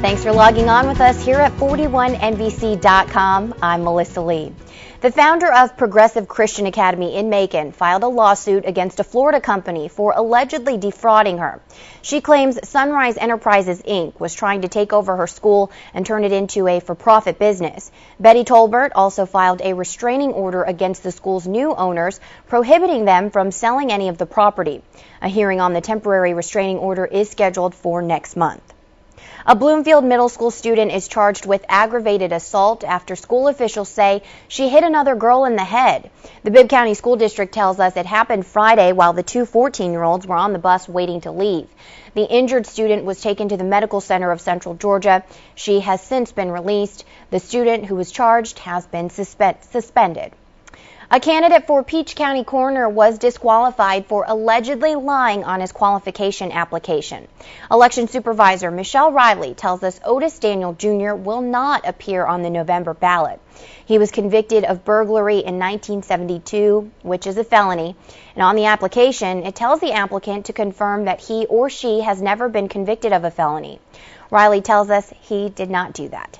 Thanks for logging on with us here at 41NBC.com. I'm Melissa Lee. The founder of Progressive Christian Academy in Macon filed a lawsuit against a Florida company for allegedly defrauding her. She claims Sunrise Enterprises, Inc. was trying to take over her school and turn it into a for-profit business. Betty Tolbert also filed a restraining order against the school's new owners, prohibiting them from selling any of the property. A hearing on the temporary restraining order is scheduled for next month. A Bloomfield Middle School student is charged with aggravated assault after school officials say she hit another girl in the head. The Bibb County School District tells us it happened Friday while the two 14-year-olds were on the bus waiting to leave. The injured student was taken to the Medical Center of Central Georgia. She has since been released. The student who was charged has been suspended. A candidate for Peach County coroner was disqualified for allegedly lying on his qualification application. Election Supervisor Michelle Riley tells us Otis Daniel Jr. will not appear on the November ballot. He was convicted of burglary in 1972, which is a felony, and on the application, it tells the applicant to confirm that he or she has never been convicted of a felony. Riley tells us he did not do that.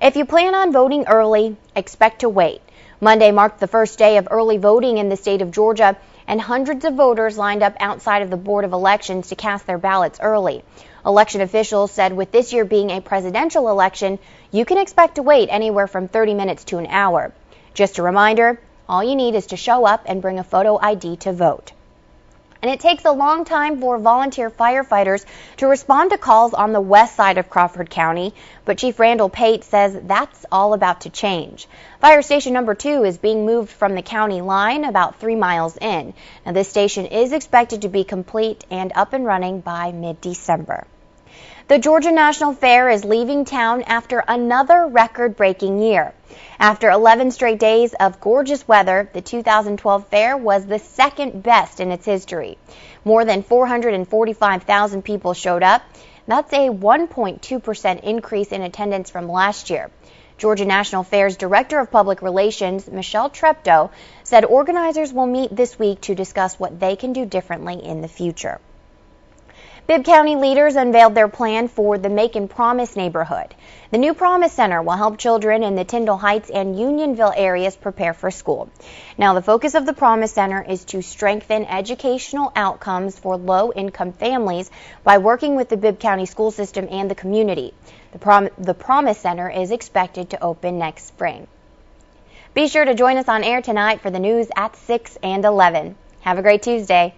If you plan on voting early, expect to wait. Monday marked the first day of early voting in the state of Georgia, and hundreds of voters lined up outside of the Board of Elections to cast their ballots early. Election officials said with this year being a presidential election, you can expect to wait anywhere from 30 minutes to an hour. Just a reminder, all you need is to show up and bring a photo ID to vote. And it takes a long time for volunteer firefighters to respond to calls on the west side of Crawford County, but Chief Randall Pate says that's all about to change. Fire Station number 2 is being moved from the county line about 3 miles in. Now, this station is expected to be complete and up and running by mid-December. The Georgia National Fair is leaving town after another record-breaking year. After 11 straight days of gorgeous weather, the 2012 fair was the second best in its history. More than 445,000 people showed up. That's a 1.2% increase in attendance from last year. Georgia National Fair's Director of Public Relations, Michelle Treptow, said organizers will meet this week to discuss what they can do differently in the future. Bibb County leaders unveiled their plan for the Macon Promise neighborhood. The new Promise Center will help children in the Tyndall Heights and Unionville areas prepare for school. Now, the focus of the Promise Center is to strengthen educational outcomes for low-income families by working with the Bibb County school system and the community. The Promise Center is expected to open next spring. Be sure to join us on air tonight for the news at 6 and 11. Have a great Tuesday.